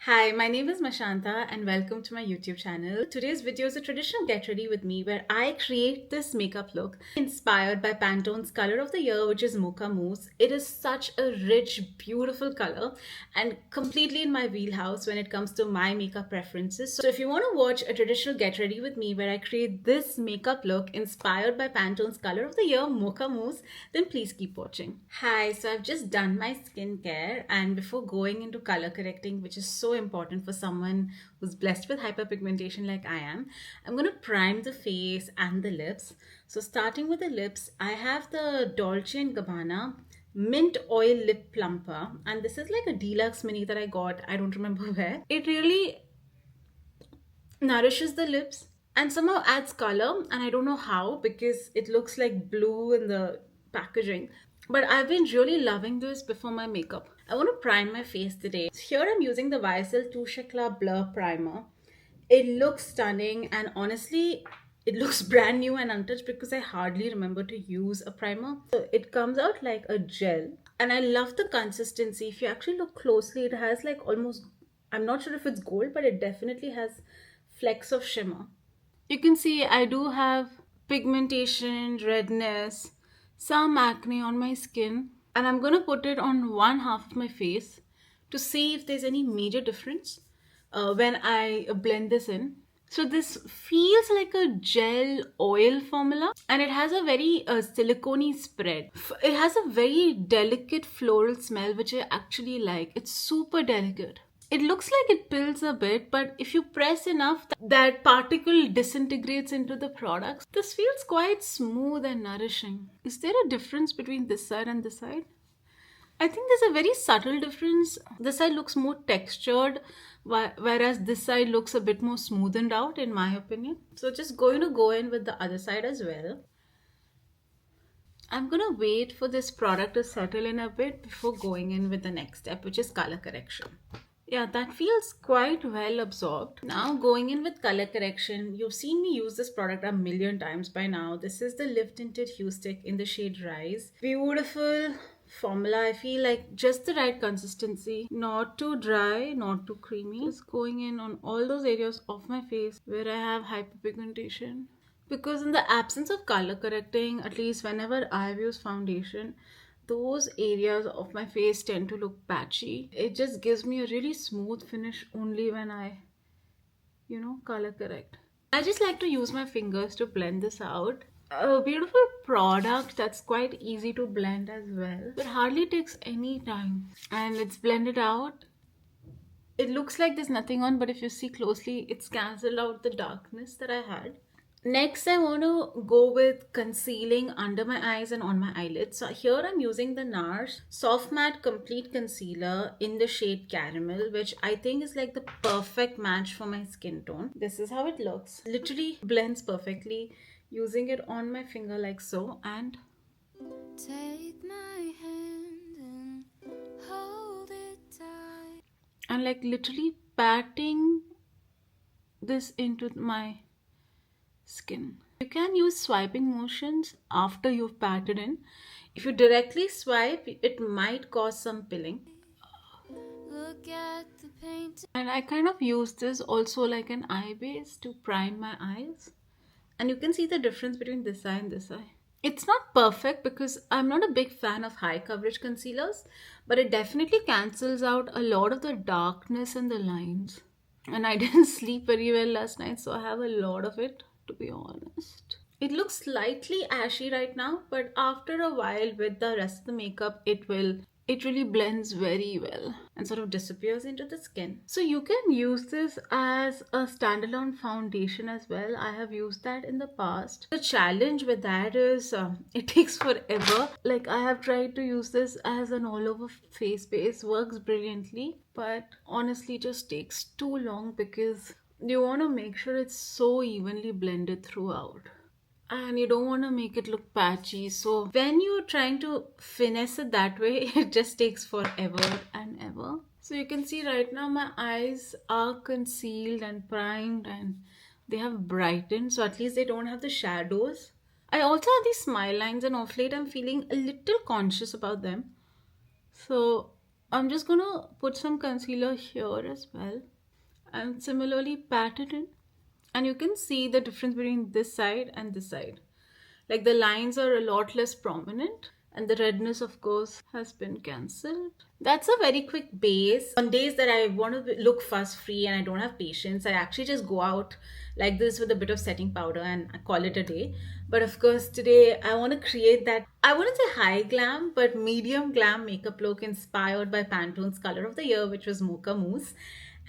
Hi, my name is Mashanta and welcome to my YouTube channel. Today's video is a traditional get ready with me where I create this makeup look inspired by Pantone's color of the year, which is Mocha Mousse. It is such a rich, beautiful color and completely in my wheelhouse when it comes to my makeup preferences. So if you want to watch a traditional get ready with me where I create this makeup look inspired by Pantone's color of the year, Mocha Mousse, then please keep watching. Hi, so I've just done my skincare and before going into color correcting, which is so important for someone who's blessed with hyperpigmentation like I am, I'm going to prime the face and the lips. So starting with the lips, I have the Dolce & Gabbana Mint Oil Lip Plumper, and this is like a deluxe mini that I got, I don't remember where. It really nourishes the lips and somehow adds color, and I don't know how because it looks like blue in the packaging, but I've been really loving this before my makeup. I want to prime my face today. Here I'm using the YSL Touche Eclat Blur Primer. It looks stunning and honestly it looks brand new and untouched because I hardly remember to use a primer. So it comes out like a gel and I love the consistency. If you actually look closely, it has like almost, I'm not sure if it's gold, but it definitely has flecks of shimmer. You can see I do have pigmentation, redness, some acne on my skin, and I'm gonna put it on one half of my face to see if there's any major difference when I blend this in. So this feels like a gel oil formula and it has a very silicone spread. It has a very delicate floral smell which I actually like. It's super delicate. It looks like it pills a bit, but if you press enough, that particle disintegrates into the products. This feels quite smooth and nourishing. Is there a difference between this side and this side? I think there's a very subtle difference. This side looks more textured, whereas this side looks a bit more smoothened out, in my opinion. So just going to go in with the other side as well. I'm gonna wait for this product to settle in a bit before going in with the next step, which is color correction. Yeah, that feels quite well absorbed. Now going in with color correction, you've seen me use this product a million times by now. This is the Lift Tinted Huestick in the shade Rise. Beautiful formula. I feel like just the right consistency. Not too dry, not too creamy. Just going in on all those areas of my face where I have hyperpigmentation. Because in the absence of color correcting, at least whenever I've used foundation, those areas of my face tend to look patchy. It just gives me a really smooth finish only when I, color correct. I just like to use my fingers to blend this out. A beautiful product that's quite easy to blend as well. It hardly takes any time and it's blended out. It looks like there's nothing on, but if you see closely, it's cancelled out the darkness that I had. Next, I want to go with concealing under my eyes and on my eyelids. So here I'm using the NARS Soft Matte Complete Concealer in the shade Caramel, which I think is like the perfect match for my skin tone. This is how it looks. Literally blends perfectly. Using it on my finger like so and take my hand and hold it tight. And like literally patting this into my skin. You can use swiping motions after you've patted in. If you directly swipe, it might cause some pilling. Look at the paint. And I kind of use this also like an eye base to prime my eyes. And you can see the difference between this eye and this eye. It's not perfect because I'm not a big fan of high coverage concealers, but it definitely cancels out a lot of the darkness and the lines. And I didn't sleep very well last night, so I have a lot of it, to be honest. It looks slightly ashy right now, but after a while with the rest of the makeup, it really blends very well and sort of disappears into the skin. So you can use this as a standalone foundation as well. I have used that in the past. The challenge with that is it takes forever. Like I have tried to use this as an all over face base, works brilliantly, but honestly just takes too long because you want to make sure it's so evenly blended throughout and you don't want to make it look patchy. So when you're trying to finesse it that way, it just takes forever and ever. So you can see right now my eyes are concealed and primed and they have brightened, so at least they don't have the shadows. I also have these smile lines and off late I'm feeling a little conscious about them. So I'm just gonna put some concealer here as well and similarly pat it in. And you can see the difference between this side and this side. Like the lines are a lot less prominent and the redness of course has been cancelled. That's a very quick base. On days that I want to look fuss free and I don't have patience, I actually just go out like this with a bit of setting powder and I call it a day. But of course today I want to create that, I wouldn't say high glam, but medium glam makeup look inspired by Pantone's color of the year, which was Mocha Mousse.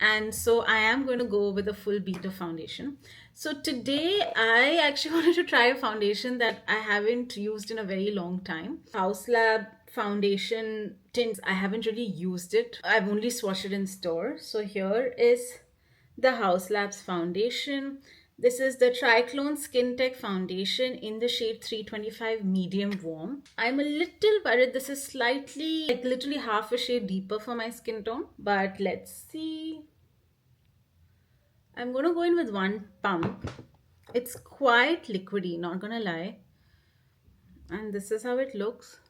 And so I am going to go with a full beat of foundation. So today I actually wanted to try a foundation that I haven't used in a very long time. Haus Lab foundation tints. I haven't really used it. I've only swatched it in store. So here is the Haus Labs foundation. This is the Triclone Skintech foundation in the shade 325 medium warm. I'm a little worried this is slightly, like literally half a shade deeper for my skin tone. But let's see. I'm gonna go in with one pump. It's quite liquidy, not gonna lie. And this is how it looks.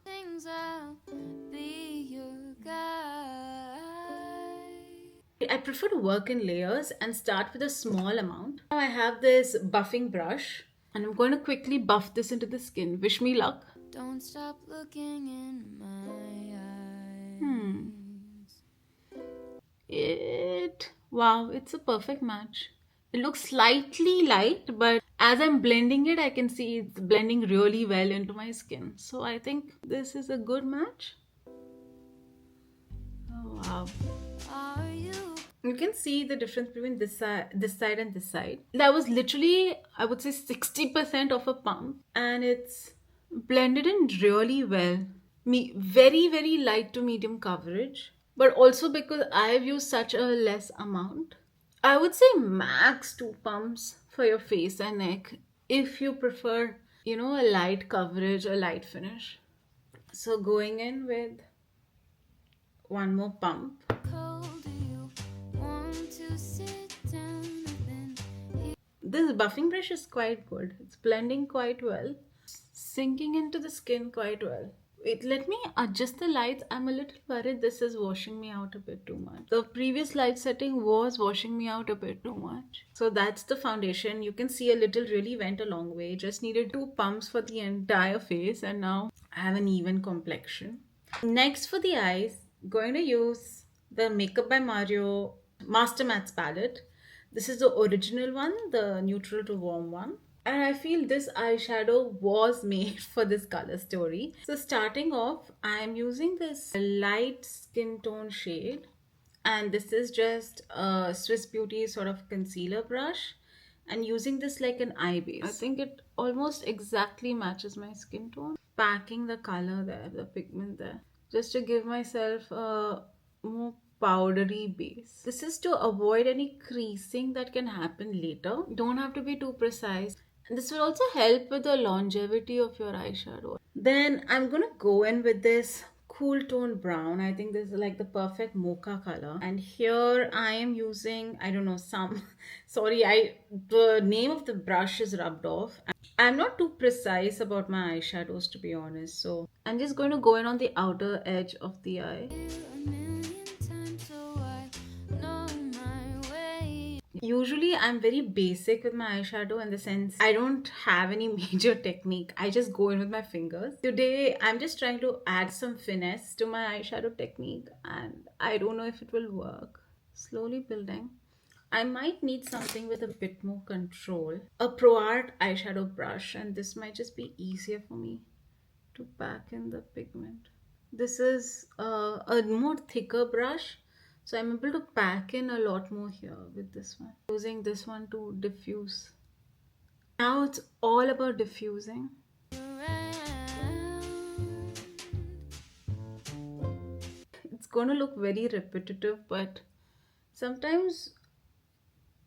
I prefer to work in layers and start with a small amount. Now I have this buffing brush and I'm going to quickly buff this into the skin. Wish me luck. Don't stop looking in my eyes. Wow, it's a perfect match. It looks slightly light, but as I'm blending it, I can see it's blending really well into my skin. So I think this is a good match. Oh, wow. You can see the difference between this side and this side. That was literally, I would say 60% of a pump and it's blended in really well. Very, very light to medium coverage. But also because I've used such a less amount, I would say max 2 pumps for your face and neck if you prefer, a light coverage, a light finish. So going in with one more pump. This buffing brush is quite good. It's blending quite well, sinking into the skin quite well. Wait, let me adjust the lights. I'm a little worried this is washing me out a bit too much. The previous light setting was washing me out a bit too much. So that's the foundation. You can see a little really went a long way. Just needed 2 pumps for the entire face and now I have an even complexion. Next for the eyes, going to use the Makeup by Mario Master Mattes palette. This is the original one, the neutral to warm one. And I feel this eyeshadow was made for this color story. So starting off, I am using this light skin tone shade. And this is just a Swiss Beauty sort of concealer brush. And using this like an eye base. I think it almost exactly matches my skin tone. Packing the color there, the pigment there. Just to give myself a more powdery base. This is to avoid any creasing that can happen later. Don't have to be too precise. And this will also help with the longevity of your eyeshadow. Then I'm gonna go in with this cool tone brown. I think this is like the perfect mocha color. And here I am using, I don't know, the name of the brush is rubbed off. I'm not too precise about my eyeshadows to be honest. So I'm just going to go in on the outer edge of the eye. Usually I'm very basic with my eyeshadow in the sense I don't have any major technique. I just go in with my fingers. Today I'm just trying to add some finesse to my eyeshadow technique and I don't know if it will work. Slowly building. I might need something with a bit more control. A Pro Art eyeshadow brush and this might just be easier for me to pack in the pigment. This is a more thicker brush. So I'm able to pack in a lot more here with this one. Using this one to diffuse. Now it's all about diffusing. It's going to look very repetitive, but sometimes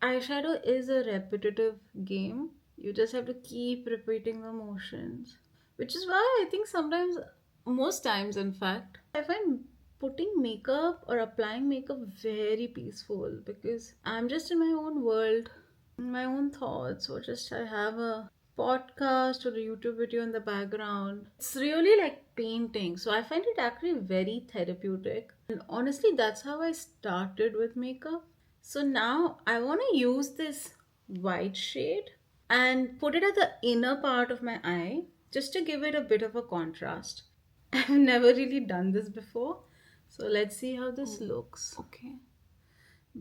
eyeshadow is a repetitive game. You just have to keep repeating the motions. Which is why I think sometimes, most times in fact, I find putting makeup or applying makeup very peaceful because I'm just in my own world, in my own thoughts, or just I have a podcast or a YouTube video in the background. It's really like painting, so I find it actually very therapeutic. And honestly, that's how I started with makeup. So now I want to use this white shade and put it at the inner part of my eye just to give it a bit of a contrast. I've never really done this before, so let's see how this looks. Okay,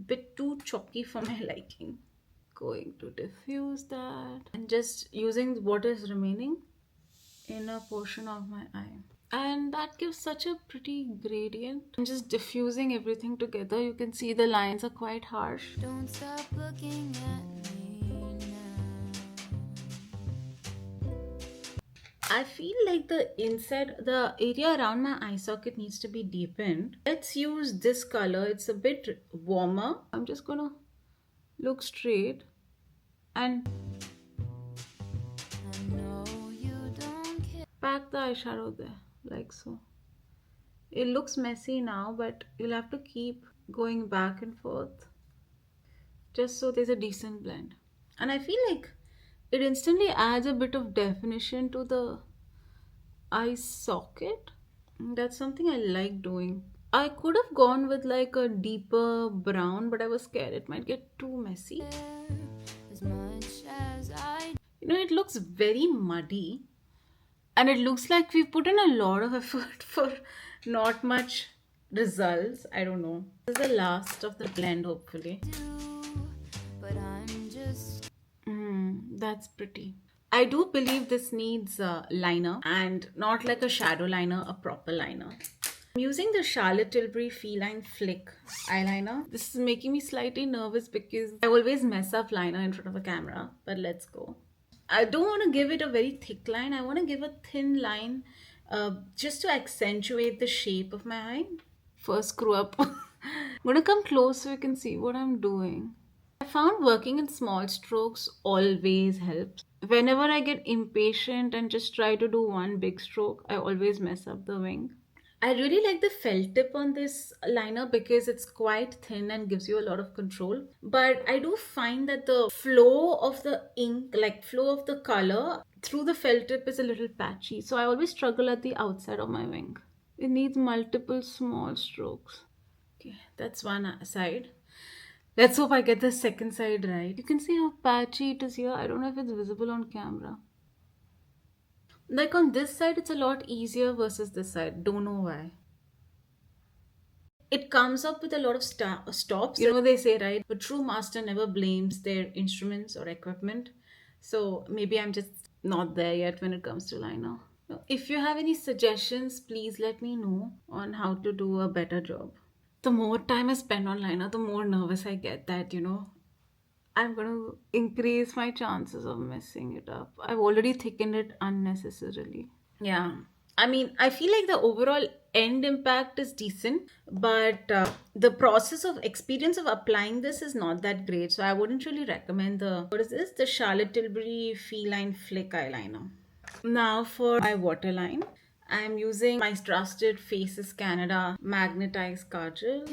bit too chalky for my liking. Going to diffuse that and just using what is remaining inner portion of my eye, and that gives such a pretty gradient. I'm just diffusing everything together. You can see the lines are quite harsh. Don't stop looking at me now. I feel like the inside, the area around my eye socket needs to be deepened. Let's use this color. It's a bit warmer. I'm just gonna look straight and pack the eyeshadow there, like so. It looks messy now, but you'll have to keep going back and forth just so there's a decent blend. And I feel like it instantly adds a bit of definition to the eye socket. That's something I like doing. I could have gone with like a deeper brown, but I was scared it might get too messy. It looks very muddy, and it looks like we've put in a lot of effort for not much results. I don't know. This is the last of the blend, hopefully. That's pretty. I do believe this needs a liner, and not like a shadow liner, a proper liner. I'm using the Charlotte Tilbury Feline Flick eyeliner. This is making me slightly nervous because I always mess up liner in front of a camera, but let's go. I don't want to give it a very thick line. I want to give a thin line just to accentuate the shape of my eye. First screw up. I'm going to come close so you can see what I'm doing. I found working in small strokes always helps. Whenever I get impatient and just try to do one big stroke, I always mess up the wing. I really like the felt tip on this liner because it's quite thin and gives you a lot of control. But I do find that the flow of the ink, like flow of the color through the felt tip is a little patchy. So I always struggle at the outside of my wing. It needs multiple small strokes. Okay, that's one side. Let's hope I get the second side right. You can see how patchy it is here. I don't know if it's visible on camera. Like on this side, it's a lot easier versus this side. Don't know why. It comes up with a lot of stops. They say, right? A true master never blames their instruments or equipment. So maybe I'm just not there yet when it comes to liner. If you have any suggestions, please let me know on how to do a better job. The more time I spend on liner, the more nervous I get that, I'm going to increase my chances of messing it up. I've already thickened it unnecessarily. Yeah. I mean, I feel like the overall end impact is decent, but the process of experience of applying this is not that great. So I wouldn't really recommend the Charlotte Tilbury Feline Flick eyeliner. Now for my waterline, I'm using my trusted Faces Canada Magenteyes Kajal.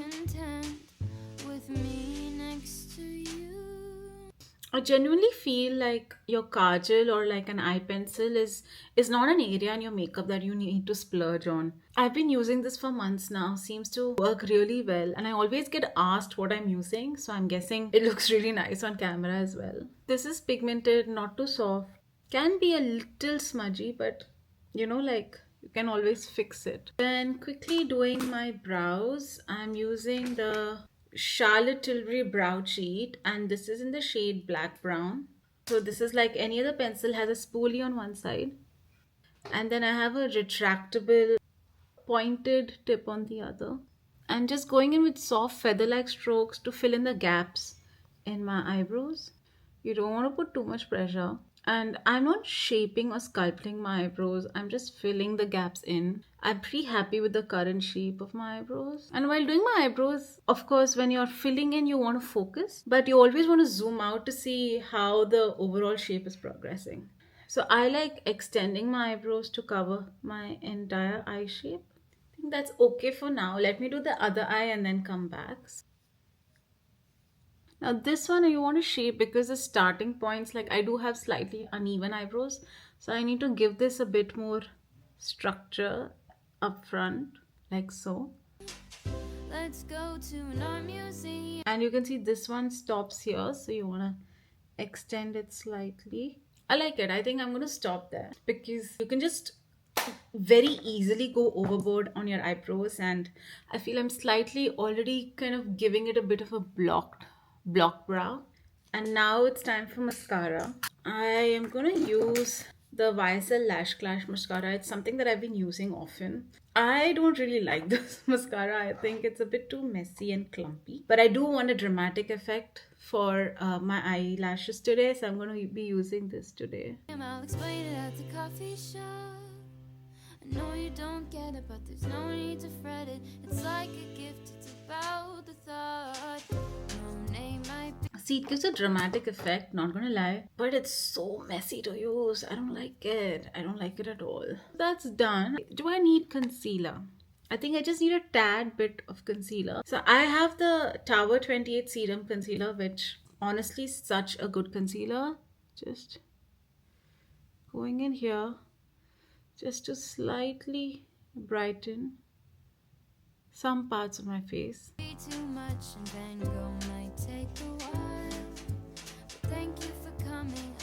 I genuinely feel like your kajal or like an eye pencil is not an area in your makeup that you need to splurge on. I've been using this for months now, seems to work really well, and I always get asked what I'm using, so I'm guessing it looks really nice on camera as well. This is pigmented, not too soft. Can be a little smudgy, but like you can always fix it. Then quickly doing my brows, I'm using the Charlotte Tilbury Brow Cheat, and this is in the shade Black Brown. So this is like any other pencil, has a spoolie on one side, and then I have a retractable pointed tip on the other. I'm just going in with soft feather-like strokes to fill in the gaps in my eyebrows. You don't want to put too much pressure. And I'm not shaping or sculpting my eyebrows. I'm just filling the gaps in. I'm pretty happy with the current shape of my eyebrows. And while doing my eyebrows, of course, when you're filling in, you want to focus. But you always want to zoom out to see how the overall shape is progressing. So I like extending my eyebrows to cover my entire eye shape. I think that's okay for now. Let me do the other eye and then come back. Now this one you want to shape because the starting points, like I do have slightly uneven eyebrows, so I need to give this a bit more structure up front, like so. Let's go to an art museum. And you can see this one stops here, so you want to extend it slightly. I like it. I think I'm going to stop there because you can just very easily go overboard on your eyebrows, and I feel I'm slightly already kind of giving it a bit of a block brow. And now it's time for mascara. I am going to use the YSL Lash Clash mascara. It's something that I've been using often. I don't really like this mascara. I think it's a bit too messy and clumpy. But I do want a dramatic effect for my eyelashes today, so I'm going to be using this today. I'll explain it at the coffee shop. I know you don't get it, but there's no need to fret it. It's like a gift, it's about the thought. No name might be. See, it gives a dramatic effect, not gonna lie, but it's so messy to use. I don't like it. I don't like it at all. That's done. Do I need concealer? I think I just need a tad bit of concealer. So I have the Tower 28 Serum Concealer, which honestly is such a good concealer. Just going in here, just to slightly brighten some parts of my face. Too much and Van Gogh might take a while. But thank you for coming.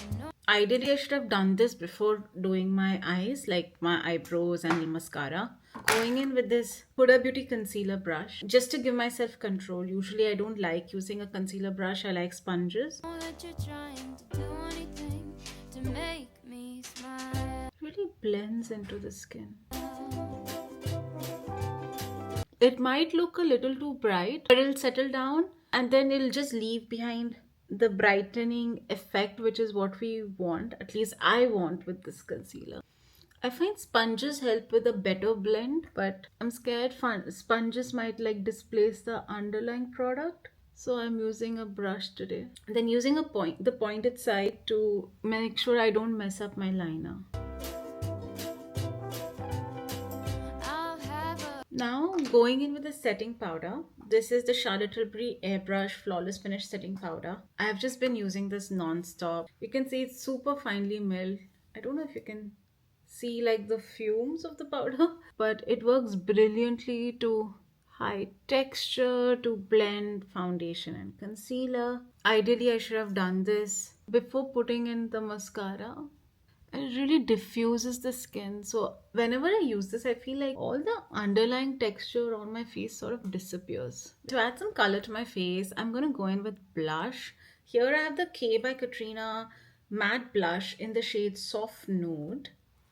Ideally, I should have done this before doing my eyes, like my eyebrows and the mascara. Going in with this Huda Beauty concealer brush, just to give myself control. Usually, I don't like using a concealer brush. I like sponges. Really blends into the skin. It might look a little too bright, but it'll settle down and then it'll just leave behind the brightening effect, which is what we want. At least I want with this concealer. I find sponges help with a better blend, but I'm scared sponges might like displace the underlying product. So I'm using a brush today. Then using the pointed side to make sure I don't mess up my liner. Now going in with the setting powder. This is the Charlotte Tilbury Airbrush Flawless Finish Setting Powder. I have just been using this non-stop. You can see it's super finely milled. I don't know if you can see like the fumes of the powder, but it works brilliantly to hide texture, to blend foundation and concealer. Ideally, I should have done this before putting in the mascara. It really diffuses the skin. So whenever I use this, I feel like all the underlying texture on my face sort of disappears. To add some color to my face, I'm going to go in with blush. Here I have the K by Katrina matte blush in the shade Soft Nude.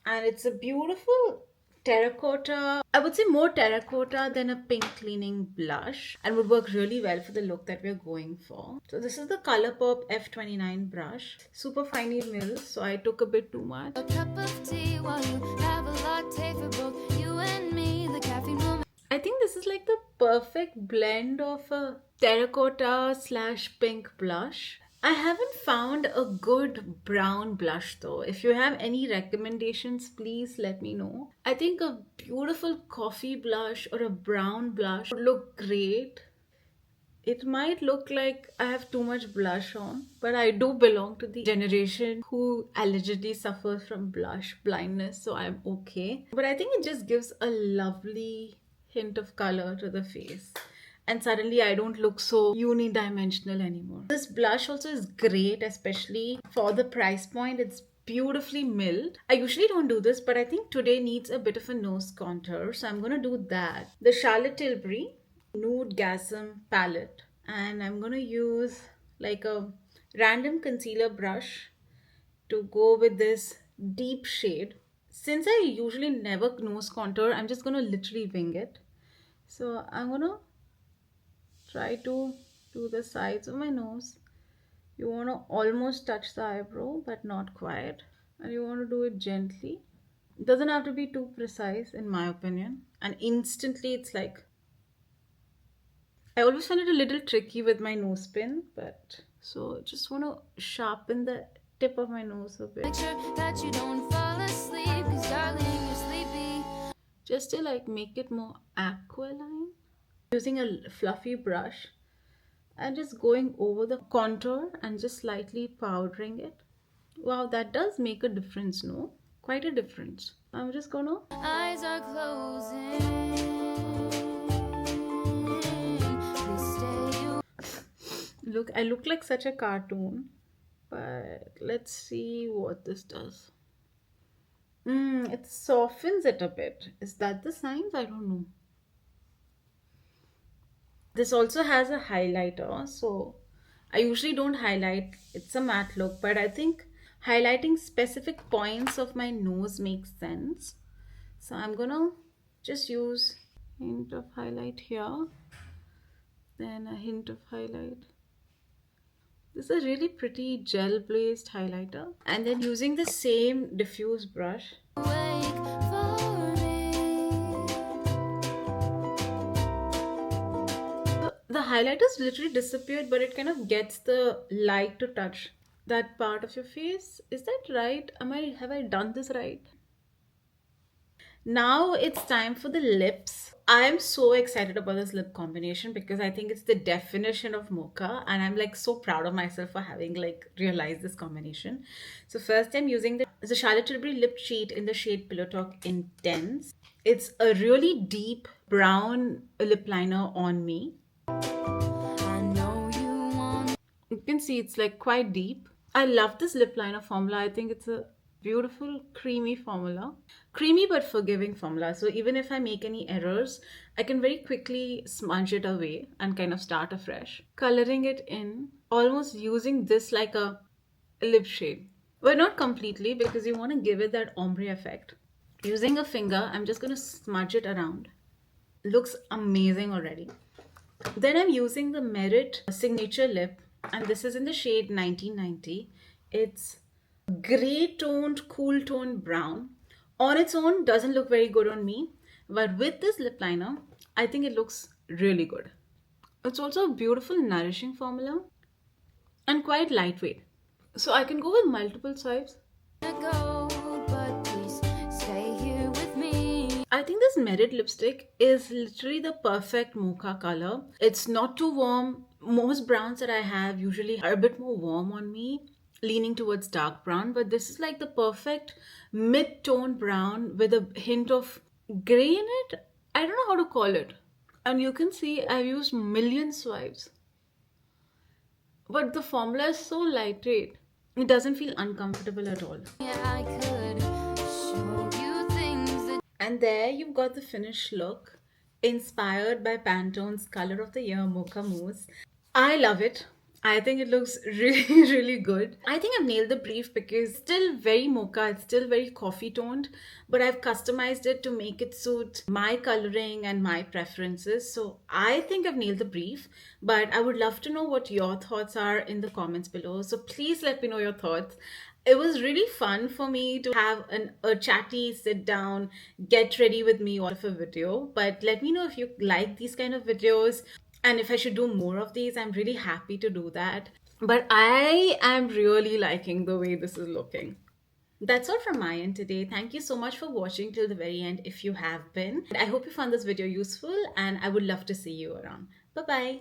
And it's a beautiful terracotta. I would say more terracotta than a pink leaning blush, and would work really well for the look that we're going for. So this is the Colourpop F29 brush. Super finely milled, so I took a bit too much. A cup of tea while you have a latte for both you and me. The caffeine will... I think this is like the perfect blend of a terracotta / pink blush. I haven't found a good brown blush though. If you have any recommendations, please let me know. I think a beautiful coffee blush or a brown blush would look great. It might look like I have too much blush on, but I do belong to the generation who allegedly suffers from blush blindness, so I'm okay. But I think it just gives a lovely hint of color to the face. And suddenly I don't look so unidimensional anymore. This blush also is great, especially for the price point. It's beautifully milled. I usually don't do this, but I think today needs a bit of a nose contour, so I'm going to do that. The Charlotte Tilbury Nude Gasm palette, and I'm going to use like a random concealer brush to go with this deep shade. Since I usually never nose contour, I'm just going to literally wing it. So I'm going to try to do the sides of my nose. You want to almost touch the eyebrow, but not quite. And you want to do it gently. It doesn't have to be too precise, in my opinion. And instantly it's like... I always find it a little tricky with my nose pin, but... So just want to sharpen the tip of my nose a bit. Make sure that you don't fall asleep, 'cause darling, you're sleepy. Just to like make it more aquiline. Using a fluffy brush, and just going over the contour and just slightly powdering it. Wow, that does make a difference, no? Quite a difference. I'm just gonna... Eyes are closing. Look, I look like such a cartoon. But let's see what this does. It softens it a bit. Is that the signs? I don't know. This also has a highlighter, so I usually don't highlight. It's a matte look, but I think highlighting specific points of my nose makes sense. So I'm gonna just use a hint of highlight here, then a hint of highlight. This is a really pretty gel-based highlighter. And then using the same diffuse brush. The highlighters literally disappeared, but it kind of gets the light to touch that part of your face. Is that right? Have I done this right? Now it's time for the lips. I am so excited about this lip combination because I think it's the definition of mocha, and I'm like so proud of myself for having like realized this combination. So first I'm using the Charlotte Tilbury lip cheat in the shade Pillow Talk Intense. It's a really deep brown lip liner on me. You can see it's like quite deep. I love this lip liner formula. I think it's a beautiful creamy formula. Creamy but forgiving formula. So even if I make any errors, I can very quickly smudge it away and kind of start afresh. Coloring it in, almost using this like a lip shade. But not completely because you want to give it that ombre effect. Using a finger, I'm just going to smudge it around. Looks amazing already. Then I'm using the Merit Signature Lip, and this is in the shade 1990. It's gray toned, cool toned brown. On its own, doesn't look very good on me, but with this lip liner, I think it looks really good. It's also a beautiful, nourishing formula and quite lightweight. So I can go with multiple swipes. I think this Merit lipstick is literally the perfect mocha color. It's not too warm. Most browns that I have usually are a bit more warm on me, leaning towards dark brown, but this is like the perfect mid-tone brown with a hint of gray in it. I don't know how to call it. And you can see I've used million swipes. But the formula is so lightweight. It doesn't feel uncomfortable at all. Yeah, I could show you things. And there you've got the finished look, inspired by Pantone's Color of the Year Mocha Mousse. I love it. I think it looks really, really good. I think I've nailed the brief because it's still very mocha, it's still very coffee toned, but I've customized it to make it suit my coloring and my preferences. So I think I've nailed the brief, but I would love to know what your thoughts are in the comments below. So please let me know your thoughts. It was really fun for me to have a chatty sit down, get ready with me of a video. But let me know if you like these kind of videos. And if I should do more of these, I'm really happy to do that. But I am really liking the way this is looking. That's all from my end today. Thank you so much for watching till the very end if you have been. I hope you found this video useful and I would love to see you around. Bye-bye.